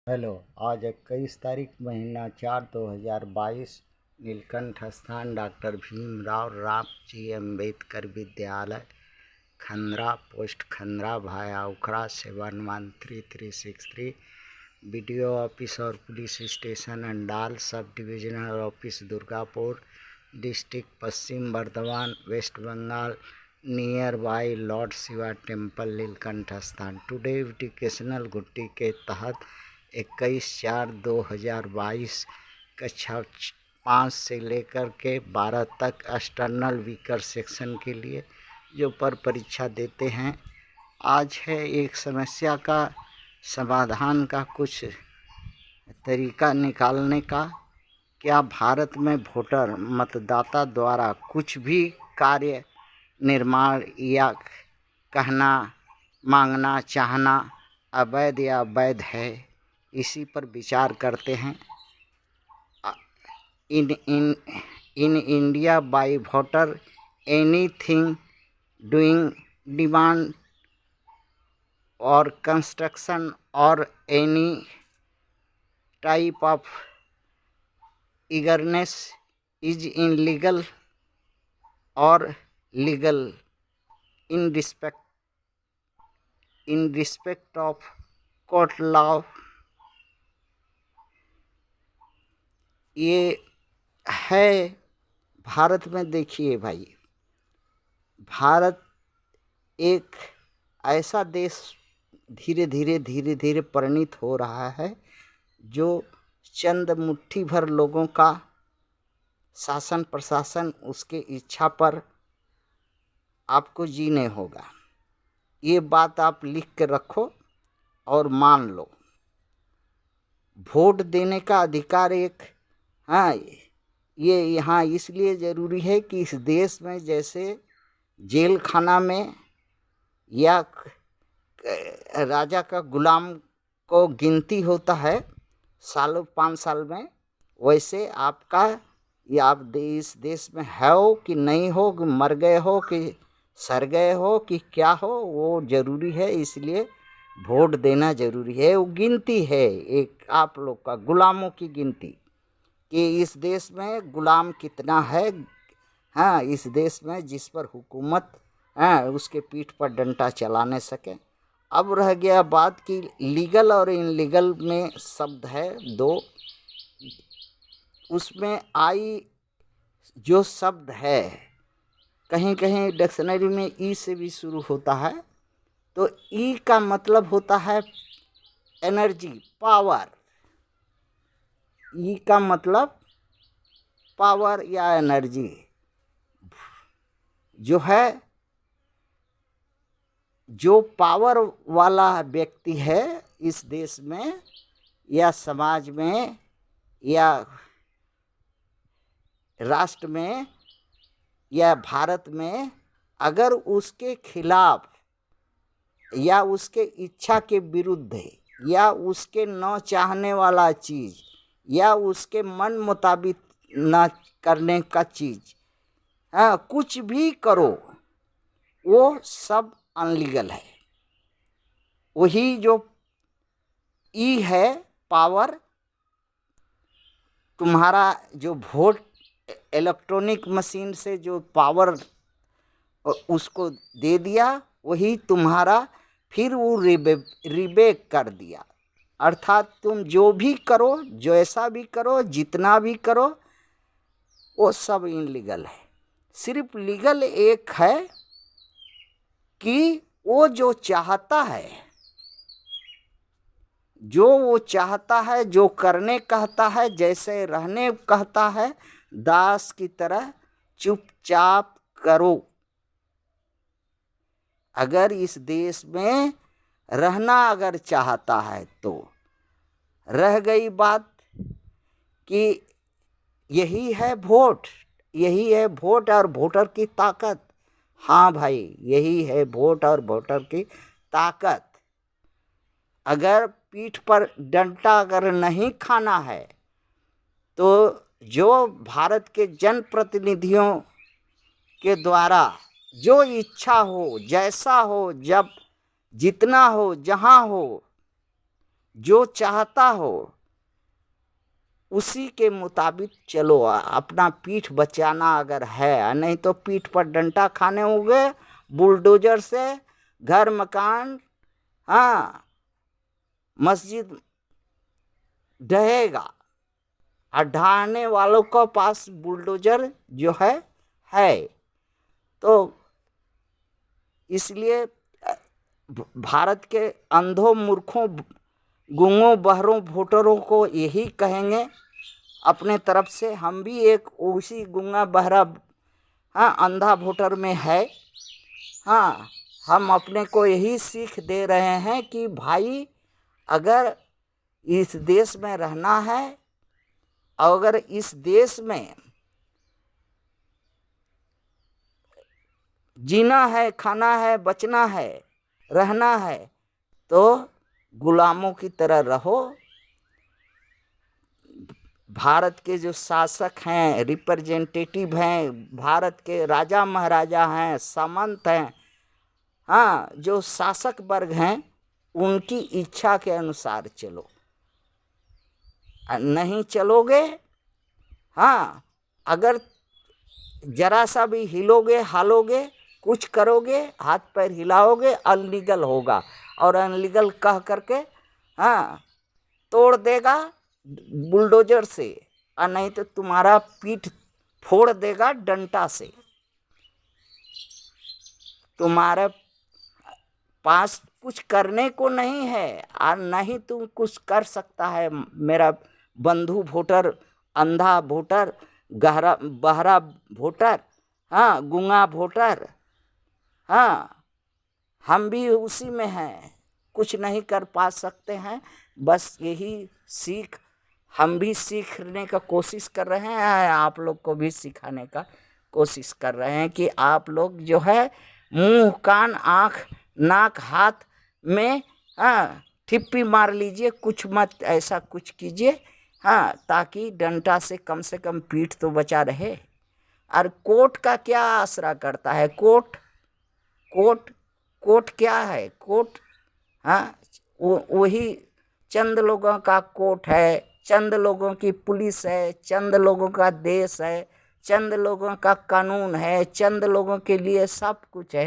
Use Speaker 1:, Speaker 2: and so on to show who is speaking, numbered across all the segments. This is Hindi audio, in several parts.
Speaker 1: हेलो। आज 21 तारीख महीना 4 2022। नीलकंठ स्थान डॉक्टर भीमराव रामजी अम्बेडकर विद्यालय, खंद्रा पोस्ट खंद्रा भाया उखड़ा 711363। बीडीओ ऑफिस और police station Andal, sub divisional office Durgapur, district Paschim Bardhaman, West Bengal, near by Lord Shiva temple Neelkanth स्थान। टुडे एजुकेशनल गुट्टी के तहत 21/4/2022 कक्षा 5 से लेकर के 12 तक एक्सटर्नल वीकर सेक्शन के लिए जो पर परीक्षा देते हैं, आज है एक समस्या का समाधान का कुछ तरीका निकालने का। क्या भारत में वोटर मतदाता द्वारा कुछ भी कार्य निर्माण या कहना, मांगना, चाहना अवैध या वैध है, इसी पर विचार करते हैं। In India by voter anything doing demand और कंस्ट्रक्शन और any type of eagerness is illegal or legal in respect of court law। ये है भारत में। देखिए भाई, भारत एक ऐसा देश धीरे धीरे परिणित हो रहा है जो चंद मुट्ठी भर लोगों का शासन प्रशासन उसके इच्छा पर आपको जीने होगा। ये बात आप लिख के रखो और मान लो। वोट देने का अधिकार एक, हाँ, ये यहाँ इसलिए ज़रूरी है कि इस देश में जैसे जेल खाना में या राजा का गुलाम को गिनती होता है सालों 5 साल में, वैसे आपका या आप इस देश में हो कि नहीं हो, कि मर गए हो कि सर गए हो कि क्या हो, वो ज़रूरी है। इसलिए वोट देना ज़रूरी है। वो गिनती है एक आप लोग का गुलामों की गिनती कि इस देश में गुलाम कितना है। हाँ, इस देश में जिस पर हुकूमत उसके पीठ पर डंडा चला नहीं सके। अब रह गया बात कि लीगल और इनलीगल में शब्द है दो। उसमें आई जो शब्द है, कहीं कहीं डिक्शनरी में ई से भी शुरू होता है, तो ई का मतलब होता है एनर्जी, पावर। ई का मतलब पावर या एनर्जी जो है, जो पावर वाला व्यक्ति है इस देश में या समाज में या राष्ट्र में या भारत में, अगर उसके खिलाफ या उसके इच्छा के विरुद्ध है या उसके न चाहने वाला चीज़ या उसके मन मुताबिक न करने का चीज़, कुछ भी करो, वो सब अनलीगल है। वही जो ई है पावर, तुम्हारा जो वोट इलेक्ट्रॉनिक मशीन से जो पावर उसको दे दिया, वही तुम्हारा फिर वो रिबेक कर दिया। अर्थात तुम जो भी करो, जैसा भी करो, जितना भी करो, वो सब इनलीगल है। सिर्फ लीगल एक है कि वो जो चाहता है, जो वो चाहता है, जो करने कहता है, जैसे रहने कहता है, दास की तरह चुपचाप करो। अगर इस देश में रहना अगर चाहता है तो रह गई बात कि यही है वोट, यही है वोट और वोटर की ताकत। हाँ भाई, यही है वोट और वोटर की ताकत। अगर पीठ पर डंडा अगर नहीं खाना है तो जो भारत के जनप्रतिनिधियों के द्वारा जो इच्छा हो, जैसा हो, जब जितना हो, जहाँ हो, जो चाहता हो उसी के मुताबिक चलो। अपना पीठ बचाना अगर है, नहीं तो पीठ पर डंडा खाने होंगे बुलडोजर से। घर मकान, हाँ, मस्जिद ढहेगा और ढहाने वालों के पास बुलडोजर जो है। तो इसलिए भारत के अंधों, मूर्खों, गूंगों, बहरों, वोटरों को यही कहेंगे अपने तरफ से। हम भी एक उसी गूंगा, बहरा, हाँ, अंधा वोटर में है। हाँ, हम अपने को यही सीख दे रहे हैं कि भाई अगर इस देश में रहना है, अगर इस देश में जीना है, खाना है, बचना है, रहना है, तो गुलामों की तरह रहो। भारत के जो शासक हैं, रिप्रेजेंटेटिव हैं, भारत के राजा महाराजा हैं, सामंत हैं, हाँ, जो शासक वर्ग हैं, उनकी इच्छा के अनुसार चलो। नहीं चलोगे, हाँ, अगर जरा सा भी हिलोगे, हालोगे, कुछ करोगे, हाथ पैर हिलाओगे, अनलीगल होगा। और अनलीगल कह करके, हाँ, तोड़ देगा बुलडोजर से, और नहीं तो तुम्हारा पीठ फोड़ देगा डंडा से। तुम्हारे पास कुछ करने को नहीं है, और नहीं तुम कुछ कर सकता है मेरा बंधु वोटर, अंधा वोटर, गहरा बहरा वोटर, हाँ, गूंगा वोटर, हाँ, हम भी उसी में हैं, कुछ नहीं कर पा सकते हैं। बस यही सीख हम भी सीखने का कोशिश कर रहे हैं, आप लोग को भी सिखाने का कोशिश कर रहे हैं कि आप लोग जो है मुंह, कान, आँख, नाक, हाथ में, हाँ, ठिप्पी मार लीजिए, कुछ मत ऐसा कुछ कीजिए, हाँ, ताकि डंडा से कम पीठ तो बचा रहे। और कोर्ट का क्या आसरा करता है? कोर्ट कोर्ट कोर्ट क्या है? कोर्ट, हाँ, वही चंद लोगों का कोर्ट है, चंद लोगों की पुलिस है, चंद लोगों का देश है, चंद लोगों का कानून है, चंद लोगों के लिए सब कुछ है।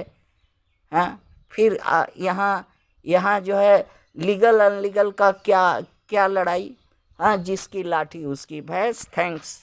Speaker 1: हाँ, फिर यहाँ यहाँ जो है लीगल अनलीगल का क्या क्या लड़ाई? हाँ, जिसकी लाठी उसकी भैंस। थैंक्स।